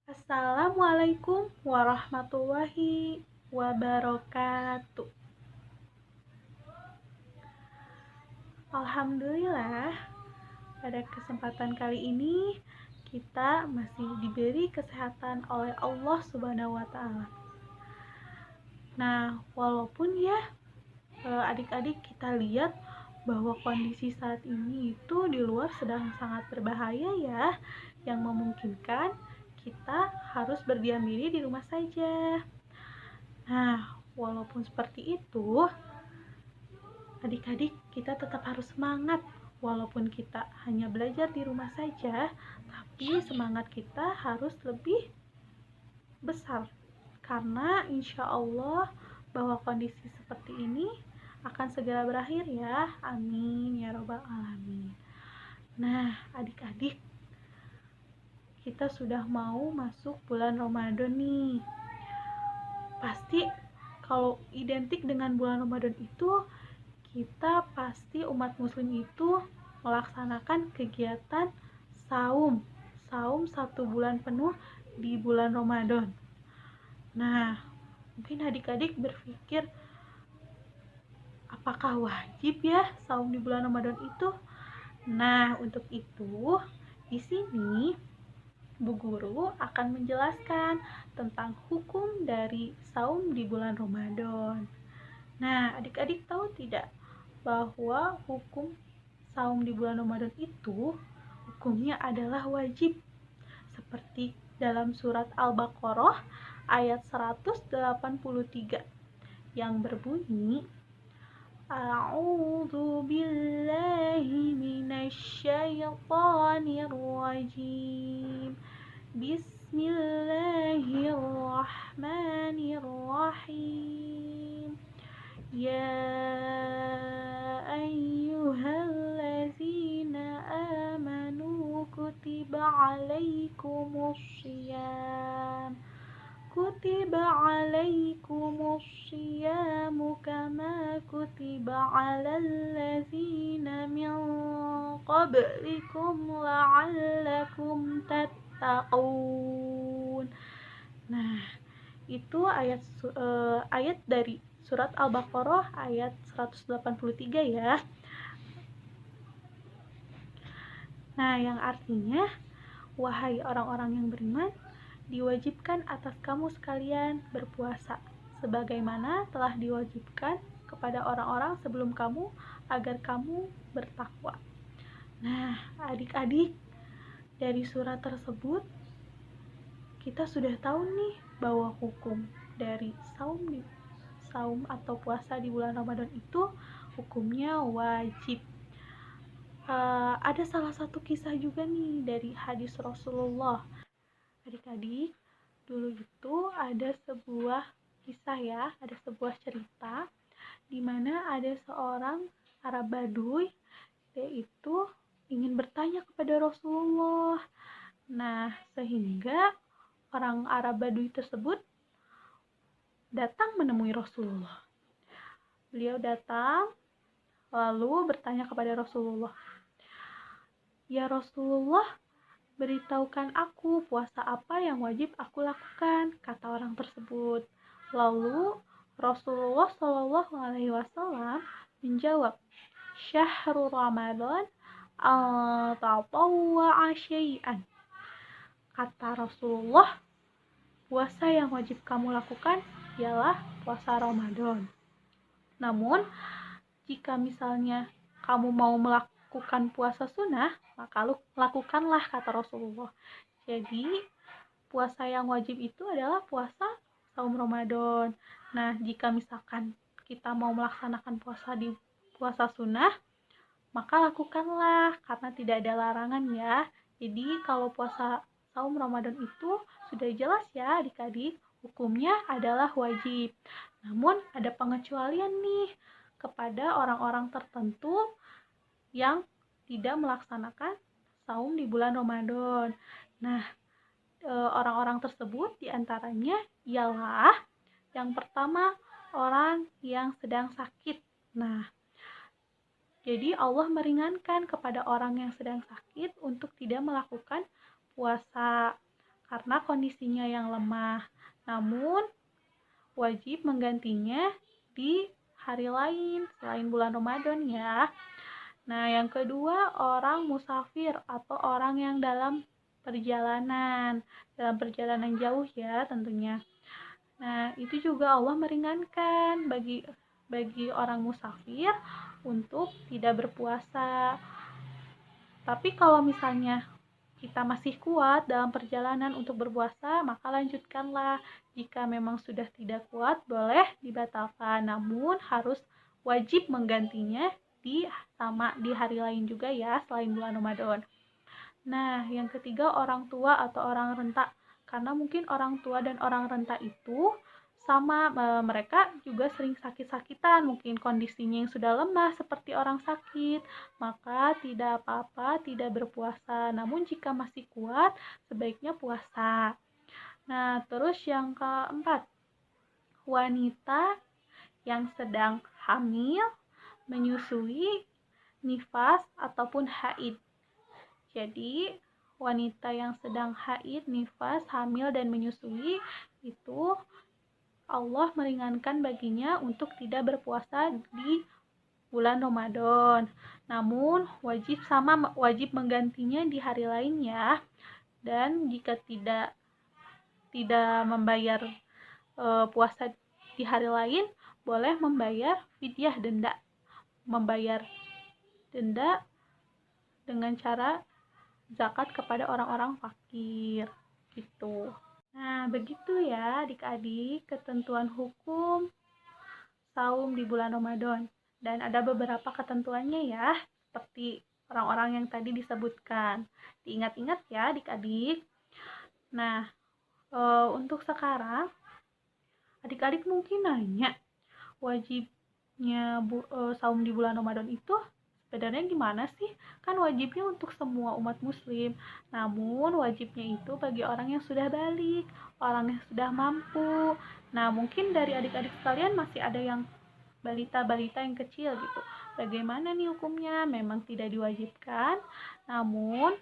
Assalamualaikum warahmatullahi wabarakatuh. Alhamdulillah, pada kesempatan kali ini kita masih diberi kesehatan oleh Allah Subhanahu wa Ta'ala. Nah, walaupun adik-adik kita lihat bahwa kondisi saat ini itu di luar sedang sangat berbahaya ya, yang memungkinkan kita harus berdiam diri di rumah saja. Nah, walaupun seperti itu, adik-adik kita tetap harus semangat. Walaupun kita hanya belajar di rumah saja, tapi semangat kita harus lebih besar. Karena insya Allah bahwa kondisi seperti ini akan segera berakhir ya. Amin ya robbal alamin. Nah, adik-adik, kita sudah mau masuk bulan Ramadan nih. Pasti kalau identik dengan bulan Ramadan itu, kita pasti umat muslim itu melaksanakan kegiatan saum 1 bulan penuh di bulan Ramadan. Nah, mungkin adik-adik berpikir, apakah wajib ya saum di bulan Ramadan itu? Nah, untuk itu di sini Bu Guru akan menjelaskan tentang hukum dari saum di bulan Ramadan. Nah, adik-adik tahu tidak bahwa hukum saum di bulan Ramadan itu hukumnya adalah wajib, seperti dalam surat Al-Baqarah ayat 183 yang berbunyi, A'udzu billahi minasyaitonir rajim. Bismillahirrahmanirrahim. Ya ayyuhallazina amanu kutiba alaikumussyiyam kama kutiba alal ladzina min qablikum la'allakum tattaqun. Nah, itu ayat dari surat Al-Baqarah ayat 183 ya. Nah, yang artinya, wahai orang-orang yang beriman, diwajibkan atas kamu sekalian berpuasa, sebagaimana telah diwajibkan kepada orang-orang sebelum kamu, agar kamu bertakwa. Nah, adik-adik, dari surat tersebut kita sudah tahu nih bahwa hukum dari saum atau puasa di bulan Ramadan itu hukumnya wajib. Ada salah satu kisah juga nih dari hadis Rasulullah. Adik-adik, dulu itu ada sebuah kisah ya, ada sebuah cerita di mana ada seorang Arab Baduy, dia itu ingin bertanya kepada Rasulullah. Nah, sehingga orang Arab Baduy tersebut datang menemui Rasulullah. Beliau datang lalu bertanya kepada Rasulullah, "Ya Rasulullah, beritahukan aku puasa apa yang wajib aku lakukan," kata orang tersebut. Lalu Rasulullah Shallallahu Alaihi Wasallam menjawab, "Syahrul Ramadan al-tatawwa'a syai'an." Kata Rasulullah, puasa yang wajib kamu lakukan ialah puasa Ramadan. Namun, jika misalnya kamu mau melakukan puasa sunnah, maka lakukanlah, kata Rasulullah. Jadi, puasa yang wajib itu adalah puasa saum Ramadan. Nah, jika misalkan kita mau melaksanakan puasa sunnah, maka lakukanlah, karena tidak ada larangan ya. Jadi, kalau puasa saum Ramadan itu sudah jelas ya adik-adik, hukumnya adalah wajib. Namun, ada pengecualian nih kepada orang-orang tertentu yang tidak melaksanakan saum di bulan Ramadan. Nah, orang-orang tersebut diantaranya ialah yang pertama, orang yang sedang sakit. Nah, jadi Allah meringankan kepada orang yang sedang sakit untuk tidak melakukan puasa, karena kondisinya yang lemah. Namun wajib menggantinya di hari lain selain bulan Ramadan ya. Nah, yang kedua, orang musafir atau orang yang dalam perjalanan jauh ya tentunya. Nah, itu juga Allah meringankan bagi orang musafir untuk tidak berpuasa. Tapi kalau misalnya kita masih kuat dalam perjalanan untuk berpuasa, maka lanjutkanlah. Jika memang sudah tidak kuat, boleh dibatalkan. Namun harus wajib menggantinya di hari lain juga ya, selain bulan Ramadan. Nah, yang ketiga, orang tua atau orang renta. Karena mungkin orang tua dan orang renta itu sama, mereka juga sering sakit-sakitan, mungkin kondisinya yang sudah lemah seperti orang sakit, maka tidak apa-apa tidak berpuasa. Namun jika masih kuat, sebaiknya puasa. Nah, terus yang keempat, wanita yang sedang hamil, menyusui, nifas, ataupun haid. Jadi, wanita yang sedang haid, nifas, hamil, dan menyusui itu Allah meringankan baginya untuk tidak berpuasa di bulan Ramadan. Namun, wajib menggantinya di hari lain ya. Dan jika tidak membayar puasa di hari lain, boleh membayar fidyah denda. Membayar denda dengan cara zakat kepada orang-orang fakir gitu. Nah, begitu ya adik-adik ketentuan hukum saum di bulan Ramadan. Dan ada beberapa ketentuannya ya, seperti orang-orang yang tadi disebutkan. Diingat-ingat ya adik-adik. Nah, untuk sekarang adik-adik mungkin nanya, wajibnya saum di bulan Ramadan itu sebenarnya gimana sih? Kan wajibnya untuk semua umat muslim. Namun wajibnya itu bagi orang yang sudah balik, orang yang sudah mampu. Nah, mungkin dari adik-adik sekalian masih ada yang balita-balita yang kecil gitu. Bagaimana nih hukumnya? Memang tidak diwajibkan. Namun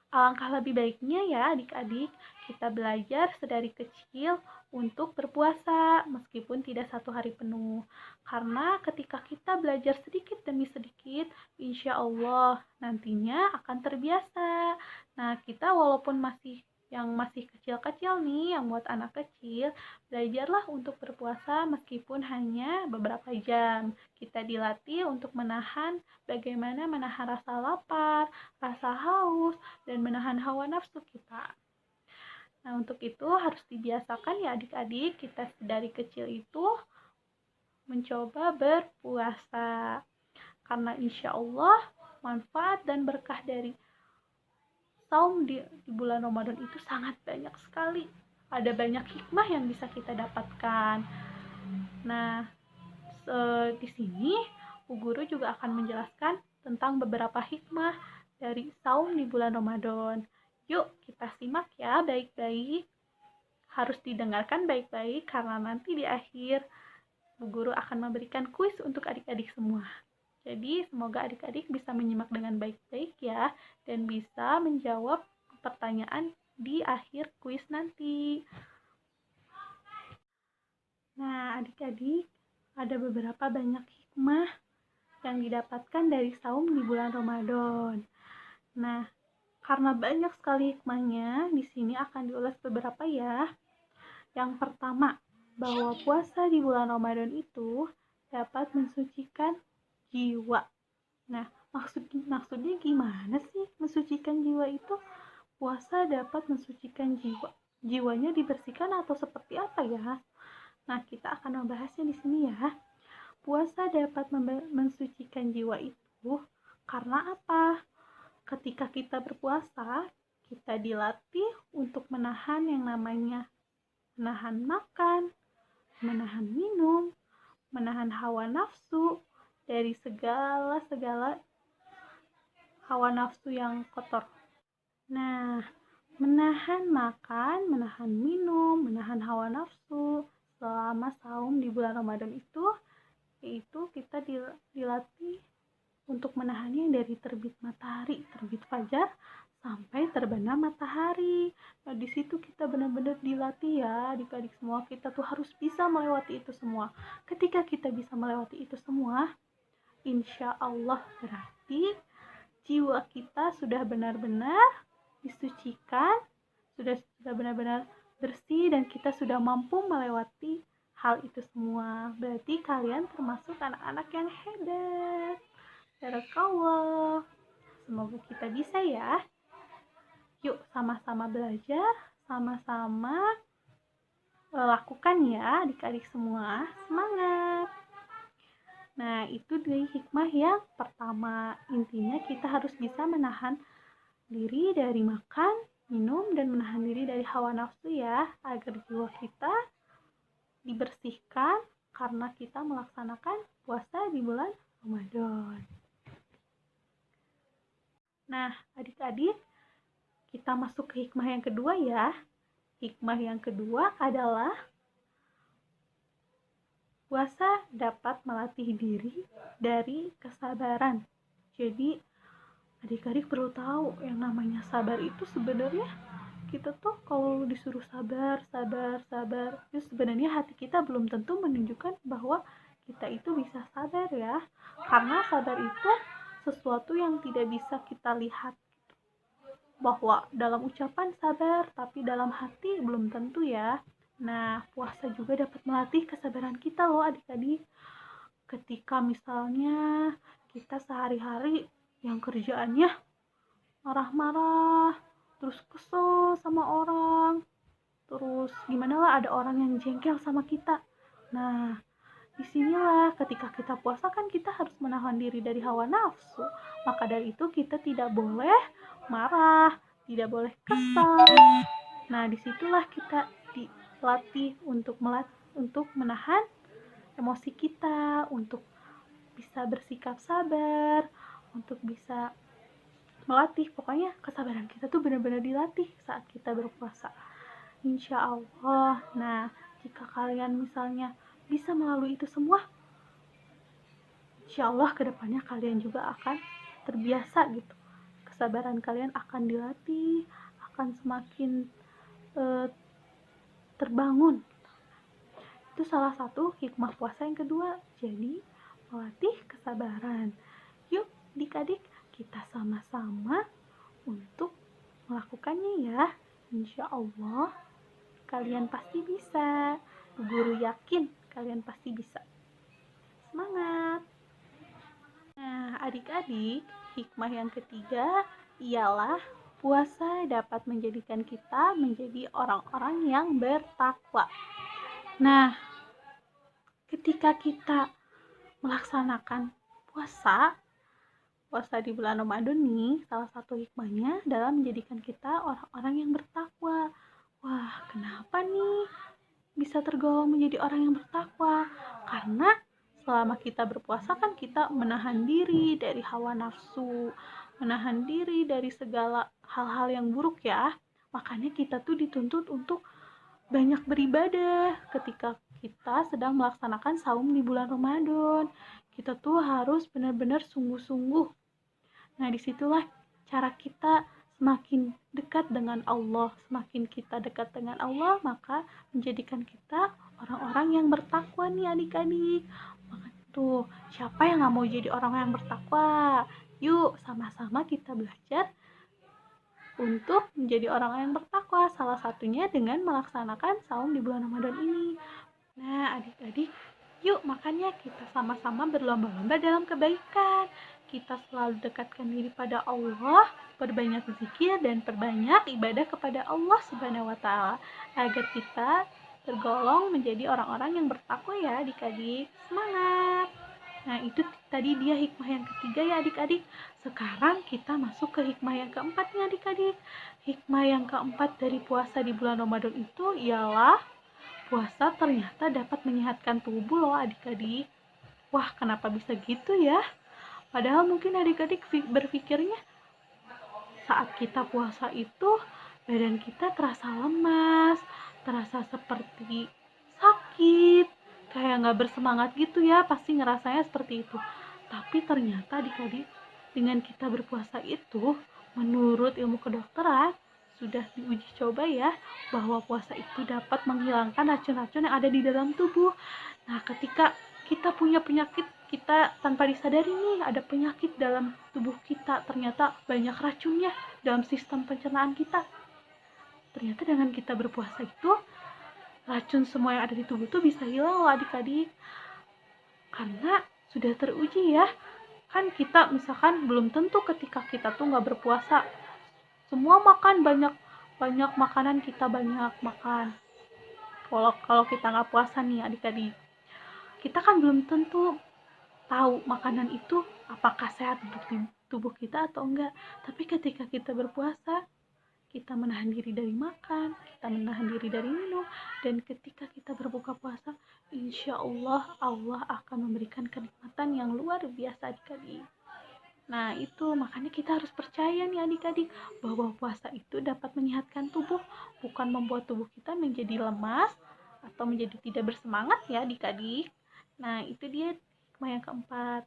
alangkah lebih baiknya ya adik-adik kita belajar sedari kecil untuk berpuasa meskipun tidak 1 hari penuh. Karena ketika kita belajar sedikit demi sedikit, insya Allah nantinya akan terbiasa. Nah, kita walaupun masih kecil-kecil nih, yang buat anak kecil, belajarlah untuk berpuasa meskipun hanya beberapa jam. Kita dilatih untuk bagaimana menahan rasa lapar, rasa haus, dan menahan hawa nafsu kita. Nah, untuk itu harus dibiasakan ya adik-adik, kita dari kecil itu mencoba berpuasa. Karena insya Allah manfaat dan berkah dari saum di bulan Ramadan itu sangat banyak sekali. Ada banyak hikmah yang bisa kita dapatkan. Nah, di sini Bu Guru juga akan menjelaskan tentang beberapa hikmah dari saum di bulan Ramadan. Yuk kita simak ya baik-baik. Harus didengarkan baik-baik karena nanti di akhir Bu Guru akan memberikan kuis untuk adik-adik semua. Jadi semoga adik-adik bisa menyimak dengan baik-baik ya dan bisa menjawab pertanyaan di akhir kuis nanti. Nah, adik-adik, ada beberapa banyak hikmah yang didapatkan dari saum di bulan Ramadan. Nah, karena banyak sekali hikmahnya, di sini akan diulas beberapa ya. Yang pertama, bahwa puasa di bulan Ramadan itu dapat mensucikan jiwa. Nah, maksudnya gimana sih mensucikan jiwa itu? Puasa dapat mensucikan jiwa. Jiwanya dibersihkan atau seperti apa ya? Nah, kita akan membahasnya di sini ya. Puasa dapat mensucikan jiwa itu karena apa? Ketika kita berpuasa, kita dilatih untuk menahan yang namanya menahan makan, menahan minum, menahan hawa nafsu dari segala hawa nafsu yang kotor. Nah, menahan makan, menahan minum, menahan hawa nafsu selama saum di bulan Ramadan itu, yaitu kita dilatih untuk menahannya dari terbit matahari, terbit fajar, sampai terbenam matahari. Nah, di situ kita benar-benar dilatih ya, adik-adik semua. Kita tuh harus bisa melewati itu semua. Ketika kita bisa melewati itu semua, insya Allah berarti jiwa kita sudah benar-benar disucikan, sudah benar-benar bersih, dan kita sudah mampu melewati hal itu semua. Berarti kalian termasuk anak-anak yang hebat. Barakallah. Semoga kita bisa ya. Yuk sama-sama belajar, sama-sama lakukan ya adik-adik semua. Semangat! Nah, itu dari hikmah yang pertama. Intinya kita harus bisa menahan diri dari makan, minum, dan menahan diri dari hawa nafsu ya, agar jiwa kita dibersihkan karena kita melaksanakan puasa di bulan Ramadan. Nah, adik-adik, kita masuk ke hikmah yang kedua ya. Hikmah yang kedua adalah puasa dapat melatih diri dari kesabaran. Jadi, adik-adik perlu tahu yang namanya sabar itu sebenarnya kita tuh kalau disuruh sabar, itu sebenarnya hati kita belum tentu menunjukkan bahwa kita itu bisa sabar ya. Karena sabar itu sesuatu yang tidak bisa kita lihat. Bahwa dalam ucapan sabar, tapi dalam hati belum tentu ya. Nah, puasa juga dapat melatih kesabaran kita loh adik-adik. Ketika misalnya kita sehari-hari yang kerjaannya marah-marah, terus kesel sama orang, terus gimana lah ada orang yang jengkel sama kita. Nah, disinilah ketika kita puasa kan kita harus menahan diri dari hawa nafsu. Maka dari itu kita tidak boleh marah, tidak boleh kesal. Nah, disitulah kita dilatih untuk menahan emosi kita, untuk bisa bersikap sabar, untuk bisa melatih. Pokoknya kesabaran kita tuh benar-benar dilatih saat kita berpuasa. Insya Allah. Nah, jika kalian misalnya bisa melalui itu semua, insya Allah kedepannya kalian juga akan terbiasa gitu. Kesabaran kalian akan dilatih, akan semakin terbangun. Itu salah satu hikmah puasa yang kedua. Jadi, melatih kesabaran. Yuk, adik-adik, kita sama-sama untuk melakukannya ya. Insya Allah, kalian pasti bisa. Guru yakin kalian pasti bisa. Semangat! Nah, adik-adik, hikmah yang ketiga ialah puasa dapat menjadikan kita menjadi orang-orang yang bertakwa. Nah, ketika kita melaksanakan puasa di bulan Ramadan nih, salah satu hikmahnya adalah menjadikan kita orang-orang yang bertakwa. Wah, kenapa nih bisa tergolong menjadi orang yang bertakwa? Karena selama kita berpuasa kan kita menahan diri dari hawa nafsu, menahan diri dari segala hal-hal yang buruk ya. Makanya kita tuh dituntut untuk banyak beribadah ketika kita sedang melaksanakan saum di bulan Ramadan. Kita tuh harus benar-benar sungguh-sungguh. Nah, disitulah cara kita semakin dekat dengan Allah. Semakin kita dekat dengan Allah, maka menjadikan kita orang-orang yang bertakwa nih adik-adik. Maka tuh, siapa yang gak mau jadi orang yang bertakwa? Yuk, sama-sama kita belajar untuk menjadi orang yang bertakwa. Salah satunya dengan melaksanakan saum di bulan Ramadan ini. Nah, adik-adik, yuk makanya kita sama-sama berlomba-lomba dalam kebaikan. Kita selalu dekatkan diri pada Allah, perbanyak zikir dan perbanyak ibadah kepada Allah Subhanahu wa Ta'ala, agar kita tergolong menjadi orang-orang yang bertakwa ya adik-adik. Semangat! Nah, itu tadi dia hikmah yang ketiga ya adik-adik. Sekarang kita masuk ke hikmah yang keempat nih adik-adik. Hikmah yang keempat dari puasa di bulan Ramadan itu ialah puasa ternyata dapat menyehatkan tubuh loh adik-adik. Wah, kenapa bisa gitu ya? Padahal mungkin adik-adik berpikirnya saat kita puasa itu badan kita terasa lemas, terasa seperti sakit, kayak gak bersemangat gitu ya, pasti ngerasanya seperti itu. Tapi ternyata adik-adik, dengan kita berpuasa itu, Menurut ilmu kedokteran, sudah diuji coba ya, bahwa puasa itu dapat menghilangkan racun-racun yang ada di dalam tubuh. Nah, ketika kita punya penyakit, kita tanpa disadari nih, ada penyakit dalam tubuh kita, ternyata banyak racunnya dalam sistem pencernaan kita. Ternyata dengan kita berpuasa itu, racun semua yang ada di tubuh itu bisa hilang loh adik-adik. Karena sudah teruji ya, kan kita misalkan belum tentu ketika kita tuh nggak berpuasa semua makan banyak makanan, kita banyak makan. Kalau kita nggak puasa nih adik-adik, kita kan belum tentu tahu makanan itu apakah sehat untuk tubuh kita atau enggak. Tapi ketika kita berpuasa, kita menahan diri dari makan, kita menahan diri dari minum, dan ketika kita berbuka puasa, insya Allah akan memberikan kenikmatan yang luar biasa adik-adik. Nah itu makanya kita harus percaya nih adik-adik, bahwa puasa itu dapat menyehatkan tubuh, bukan membuat tubuh kita menjadi lemas atau menjadi tidak bersemangat ya adik-adik. Nah itu dia hikmah yang keempat.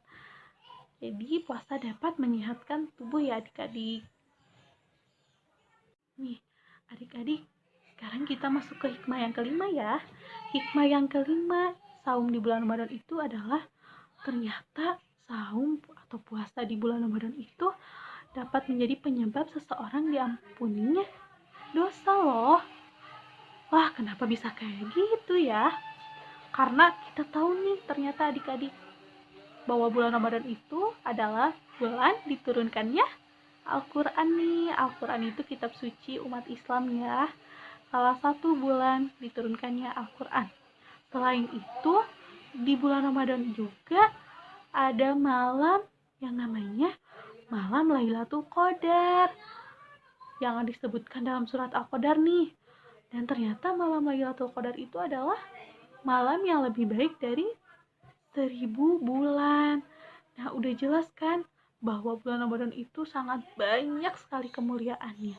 Jadi puasa dapat menyehatkan tubuh ya adik-adik. Nih adik-adik, sekarang kita masuk ke hikmah yang kelima ya. Hikmah yang kelima, saum di bulan Ramadan itu adalah ternyata saum atau puasa di bulan Ramadan itu dapat menjadi penyebab seseorang diampuninya dosa loh. Wah, kenapa bisa kayak gitu ya? Karena kita tahu nih ternyata adik-adik, bahwa bulan Ramadan itu adalah bulan diturunkannya Al-Quran nih. Al-Quran itu kitab suci umat Islam ya. Salah satu bulan diturunkannya Al-Quran. Selain itu, di bulan Ramadan juga ada malam yang namanya malam Lailatul Qadar, yang disebutkan dalam surat Al-Qadar nih. Dan ternyata malam Lailatul Qadar itu adalah malam yang lebih baik dari 1000 bulan. Nah, udah jelas kan bahwa bulan Ramadan itu sangat banyak sekali kemuliaannya.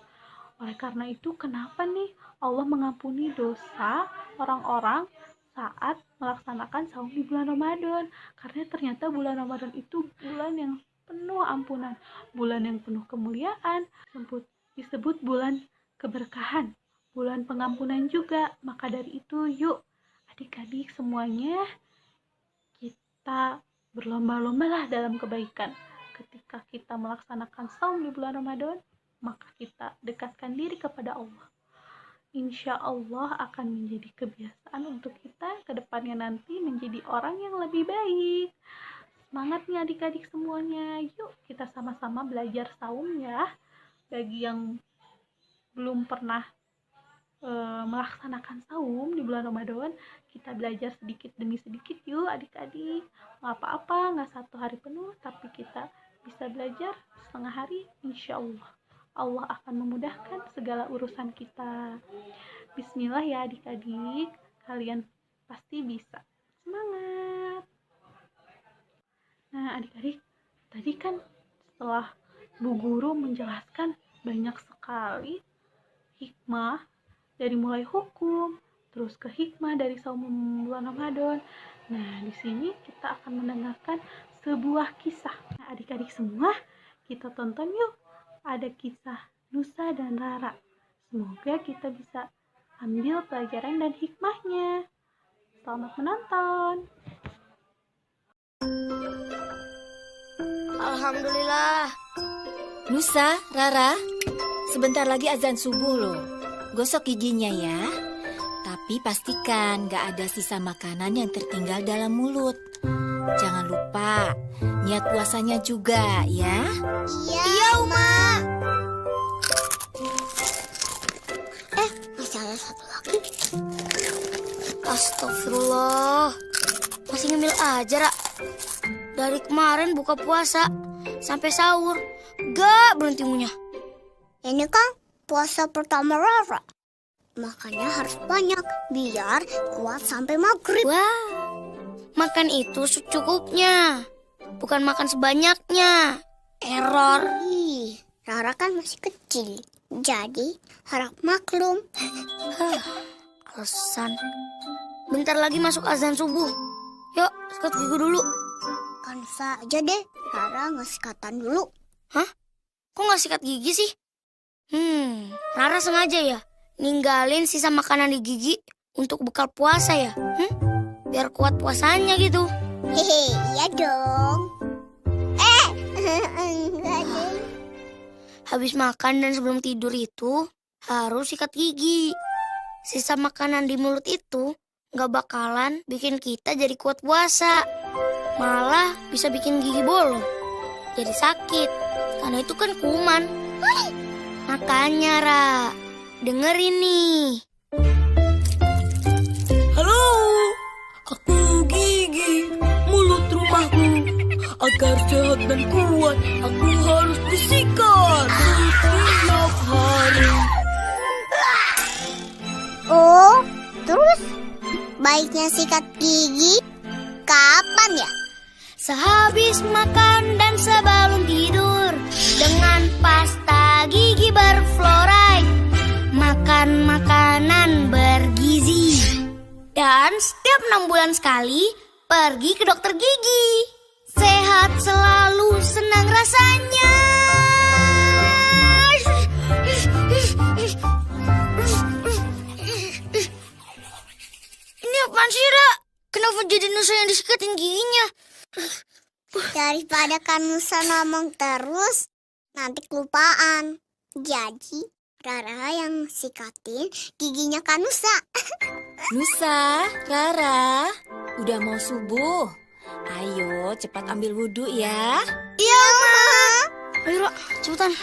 Oleh karena itu, kenapa nih Allah mengampuni dosa orang-orang saat melaksanakan saum di bulan Ramadan? Karena ternyata bulan Ramadan itu bulan yang penuh ampunan, bulan yang penuh kemuliaan, disebut bulan keberkahan, bulan pengampunan juga. Maka dari itu, yuk adik-adik semuanya, kita berlomba-lomba lah dalam kebaikan. Ketika kita melaksanakan saum di bulan Ramadan, maka kita dekatkan diri kepada Allah. Insya Allah akan menjadi kebiasaan untuk kita ke depannya nanti menjadi orang yang lebih baik. Semangat nih adik-adik semuanya. Yuk kita sama-sama belajar saum ya. Bagi yang belum pernah melaksanakan saum di bulan Ramadan, kita belajar sedikit demi sedikit yuk adik-adik. Nggak apa-apa, nggak 1 hari penuh, tapi kita bisa belajar setengah hari. Insya Allah akan memudahkan segala urusan kita. Bismillah ya adik-adik, kalian pasti bisa. Semangat. Nah adik-adik, tadi kan setelah Bu Guru menjelaskan banyak sekali hikmah, dari mulai hukum, terus ke hikmah dari saum bulan Ramadan. Nah, di sini kita akan mendengarkan sebuah kisah. Nah, adik-adik semua, kita tonton yuk. Ada kisah Nusa dan Rara. Semoga kita bisa ambil pelajaran dan hikmahnya. Selamat menonton. Alhamdulillah. Nusa, Rara, sebentar lagi azan subuh loh. Gosok giginya ya. Tapi pastikan gak ada sisa makanan yang tertinggal dalam mulut. Jangan lupa niat puasanya juga ya. Iya, Uma. Masih ada satu lagi. Astagfirullah. Masih ngemil aja, Ra. Dari kemarin buka puasa sampai sahur gak berhenti ngunyah. Ini kan puasa pertama Rara. Makannya harus banyak biar kuat sampai maghrib. Wah, makan itu secukupnya, bukan makan sebanyaknya. Error. Ih, Rara kan masih kecil, jadi harap maklum. Alasan. Bentar lagi masuk azan subuh. Yuk, sikat gigi dulu. Kan saja deh, Rara ngesikatan dulu. Hah? kok nggak sikat gigi sih? Rara sengaja ya ninggalin sisa makanan di gigi untuk bekal puasa ya? Biar kuat puasanya gitu. Hehe, iya dong. Enggak deh. Habis makan dan sebelum tidur itu harus sikat gigi. Sisa makanan di mulut itu nggak bakalan bikin kita jadi kuat puasa. Malah bisa bikin gigi bolong. Jadi sakit. Karena itu kan kuman. Makanya, Ra, dengerin nih. Halo, aku Gigi, mulut rumahku. Agar sehat dan kuat, aku harus bersikat setiap hari. Oh, terus baiknya sikat gigi kapan ya? Sehabis makan dan sebelum tidur, dengan pasta gigi berfluoride, makan makanan bergizi. Dan setiap 6 bulan sekali pergi ke dokter gigi. Sehat selalu, senang rasanya. Ini apaan sih, Ra? Kenapa jadi Nusa yang disikatin giginya? Daripada Kanusa ngomong terus, nanti kelupaan. Jadi, Rara yang sikatin giginya Kanusa. Nusa, Rara, udah mau subuh. Ayo cepat ambil wudhu ya. Iya, Ma. Ayo, Ra, cepetan.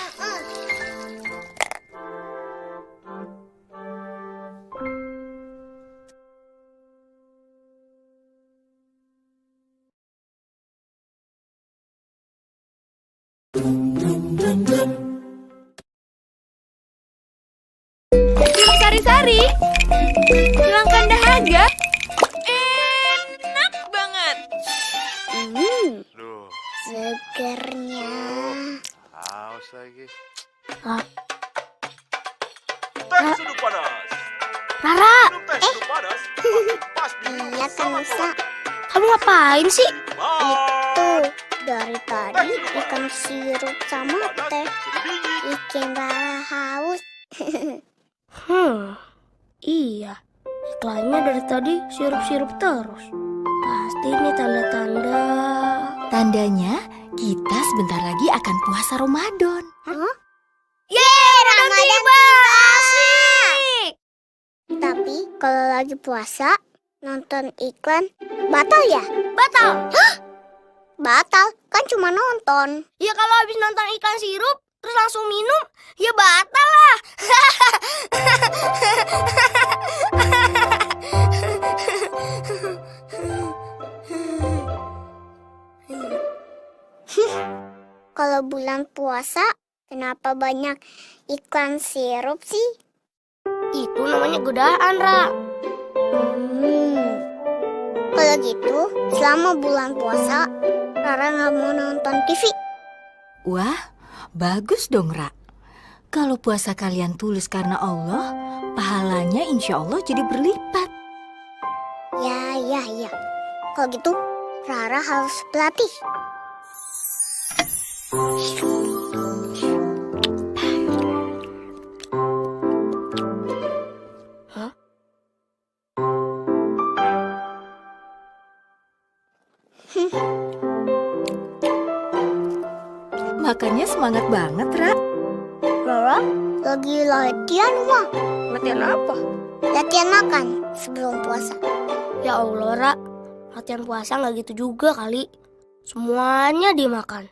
Sari-sari, hilangkan dahaga. Enak banget. Duh, Segernya. haus lagi. Ah. Teh sudut panas. Rara, Minum teh sudut panas. Pas minum Iya sama Kanusa, kamu ngapain sih? tuh dari tadi ikan sirup sama teh bikin Rara haus. Iya. Iklannya dari tadi sirup-sirup terus. Pasti ini tanda-tanda. Tandanya kita sebentar lagi akan puasa Ramadan. Yeay, Ramadan tiba. Asik. Tapi kalau lagi puasa, nonton iklan batal ya? Batal. Batal, kan cuma nonton. Ya kalau habis nonton iklan sirup terus langsung minum, ya batal lah. Kalau bulan puasa, kenapa banyak iklan sirup sih? Itu namanya godaan, Ra. Kalau gitu, selama bulan puasa, Rara nggak mau nonton TV. Wah, bagus dong, Ra. Kalau puasa kalian tulus karena Allah, pahalanya insya Allah jadi berlipat. Ya. Kalau gitu, Rara harus berlatih. Makannya semangat banget, Ra. Rara lagi latihan, Wah. Latihan apa? Latihan makan sebelum puasa. Ya Allah, Ra. Latihan puasa nggak gitu juga kali. Semuanya dimakan.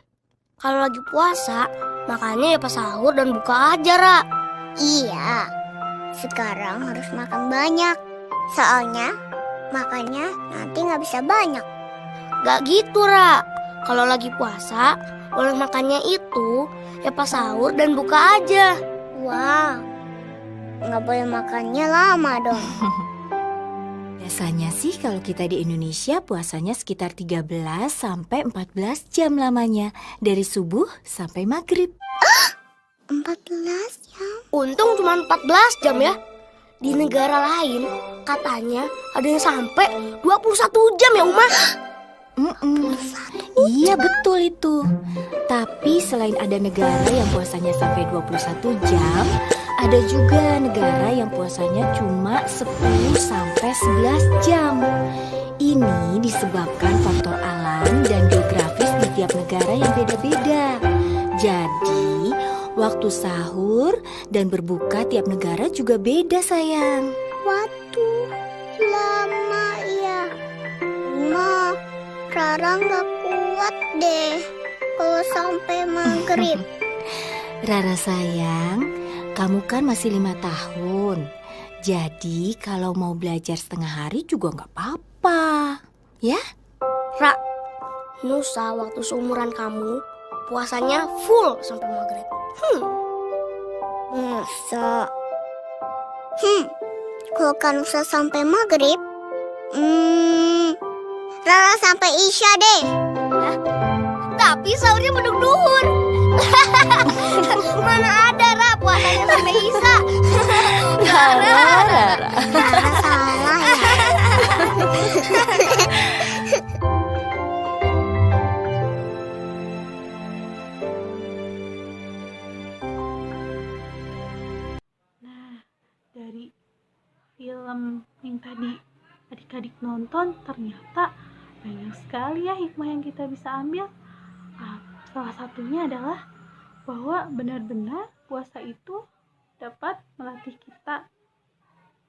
Kalau lagi puasa, makannya ya pas sahur dan buka aja, Ra. Iya, sekarang harus makan banyak. Soalnya makannya nanti nggak bisa banyak. Gak gitu, Ra. Kalau lagi puasa, boleh makannya itu ya pas sahur dan buka aja. Wah, nggak boleh makannya lama dong. Biasanya sih kalau kita di Indonesia puasanya sekitar 13 sampai 14 jam lamanya. Dari subuh sampai maghrib. 14 jam. Untung cuma 14 jam ya. Di negara lain katanya ada yang sampai 21 jam ya, Uma. Iya betul itu. Tapi selain ada negara yang puasanya sampai 21 jam, ada juga negara yang puasanya cuma 10 sampai 11 jam. Ini disebabkan faktor alam dan geografis di tiap negara yang beda-beda. Jadi, waktu sahur dan berbuka tiap negara juga beda, sayang. Waduh, lama ya. Ma, Rara nggak kuat deh kalau sampai maghrib. Rara sayang, kamu kan masih 5 tahun. Jadi kalau mau belajar setengah hari juga nggak apa-apa. Ya? Ra, Nusa waktu seumuran kamu puasanya full sampai maghrib. Masa? Kalau kan usah sampai maghrib, Rara sampai Isya deh. Tapi sahurnya beduk duhur. Mana ada Ra puasanya sampai Isya. Rara salah ya. Nah, dari film yang tadi adik-adik nonton ternyata banyak sekali ya hikmah yang kita bisa ambil. Salah satunya adalah bahwa benar-benar puasa itu dapat melatih kita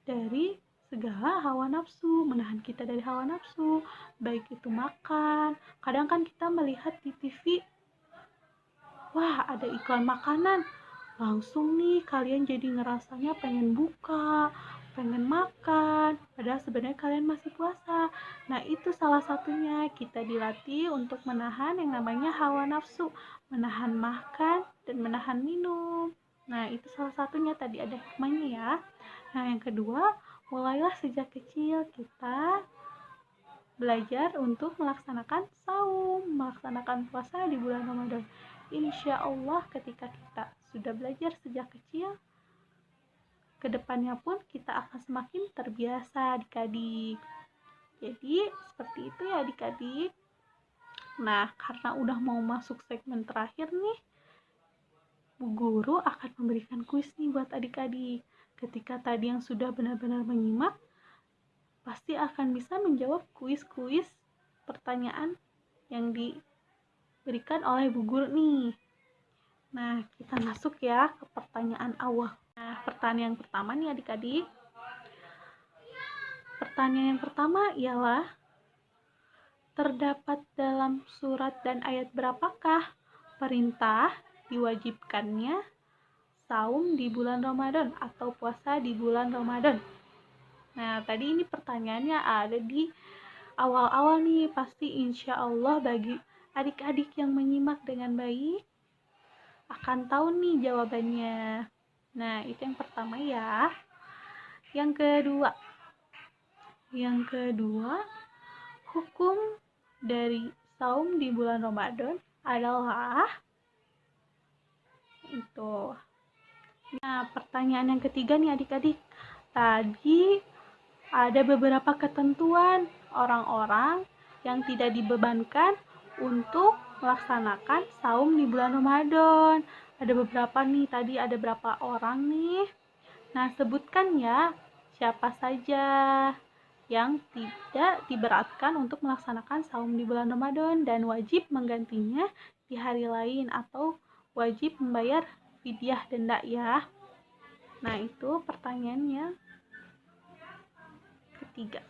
dari segala hawa nafsu, menahan kita dari hawa nafsu, baik itu makan. Kadang kan kita melihat di TV, wah ada iklan makanan, langsung nih kalian jadi ngerasanya pengen buka, pengen makan, padahal sebenarnya kalian masih puasa. Nah itu salah satunya, kita dilatih untuk menahan yang namanya hawa nafsu, menahan makan dan menahan minum. Nah itu salah satunya, tadi ada hikmahnya ya. Nah yang kedua, mulailah sejak kecil kita belajar untuk melaksanakan saum, melaksanakan puasa di bulan Ramadan. Insya Allah ketika kita sudah belajar sejak kecil, kedepannya pun kita akan semakin terbiasa adik-adik. Jadi seperti itu ya adik-adik. Nah karena udah mau masuk segmen terakhir nih, Bu Guru akan memberikan kuis nih buat adik-adik. Ketika tadi yang sudah benar-benar menyimak, pasti akan bisa menjawab kuis-kuis pertanyaan yang diberikan oleh Bu Guru nih. Nah, kita masuk ya ke pertanyaan awal. Nah, pertanyaan yang pertama nih adik-adik. Pertanyaan yang pertama ialah, terdapat dalam surat dan ayat berapakah perintah diwajibkannya saum di bulan Ramadan atau puasa di bulan Ramadan? Nah, tadi ini pertanyaannya ada di awal-awal nih. Pasti insya Allah bagi adik-adik yang menyimak dengan baik akan tahu nih jawabannya. Nah, itu yang pertama ya. Yang kedua, hukum dari saum di bulan Ramadan adalah itu. Nah, pertanyaan yang ketiga nih adik-adik. Tadi ada beberapa ketentuan orang-orang yang tidak dibebankan untuk melaksanakan saum di bulan Ramadan. Ada beberapa nih, tadi ada berapa orang nih. Nah, sebutkan ya siapa saja yang tidak diberatkan untuk melaksanakan saum di bulan Ramadan dan wajib menggantinya di hari lain atau wajib membayar fidyah denda ya. Nah, itu pertanyaannya ketiga.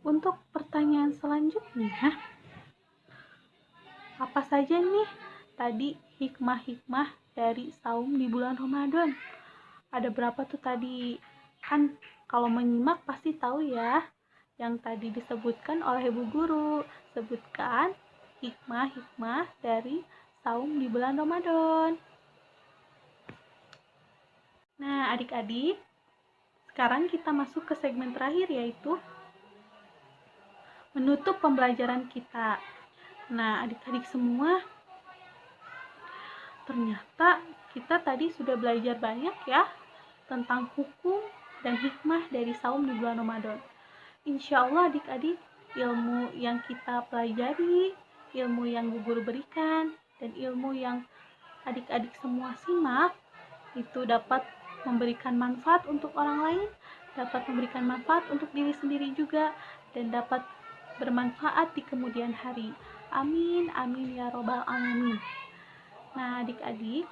Untuk pertanyaan selanjutnya, apa saja nih tadi hikmah-hikmah dari saum di bulan Ramadan? Ada berapa tuh tadi? Kan kalau menyimak pasti tahu ya yang tadi disebutkan oleh Bu Guru. Sebutkan hikmah-hikmah dari saum di bulan Ramadan. Nah, adik-adik, sekarang kita masuk ke segmen terakhir, yaitu menutup pembelajaran kita. Nah, adik-adik semua, ternyata kita tadi sudah belajar banyak ya tentang hukum dan hikmah dari saum di bulan Ramadan. Insya Allah adik-adik ilmu yang kita pelajari, ilmu yang guru berikan, dan ilmu yang adik-adik semua simak itu dapat memberikan manfaat untuk orang lain, dapat memberikan manfaat untuk diri sendiri juga, dan dapat bermanfaat di kemudian hari. Amin, amin ya robbal alamin. Nah, adik-adik,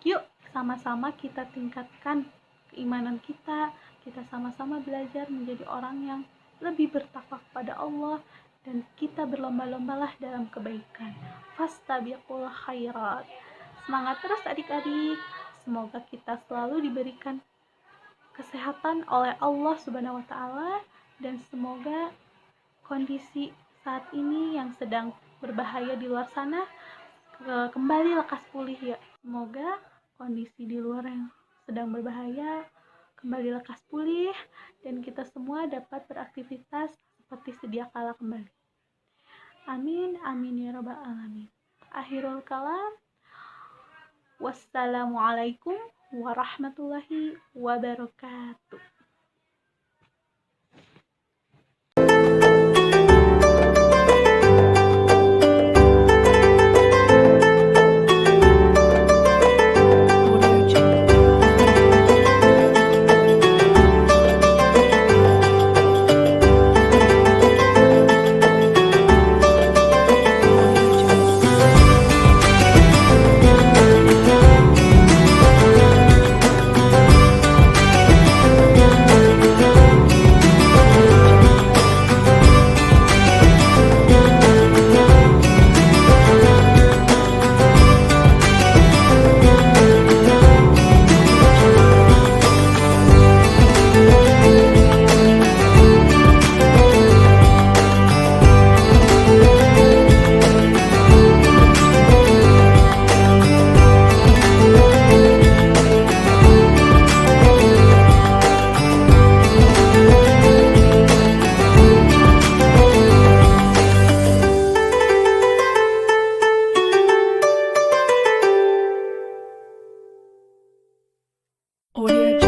yuk sama-sama kita tingkatkan keimanan kita. Kita sama-sama belajar menjadi orang yang lebih bertakwa kepada Allah, dan kita berlomba-lombalah dalam kebaikan. Fastabiqul khairat. Semangat terus adik-adik. Semoga kita selalu diberikan kesehatan oleh Allah Subhanahu wa taala, dan semoga kondisi saat ini yang sedang berbahaya di luar sana kembali lekas pulih ya. Semoga kondisi di luar yang sedang berbahaya kembali lekas pulih, dan kita semua dapat beraktivitas seperti sedia kala kembali. Amin, amin ya rabbal alamin. Akhirul kalam. Wassalamualaikum warahmatullahi wabarakatuh. Audio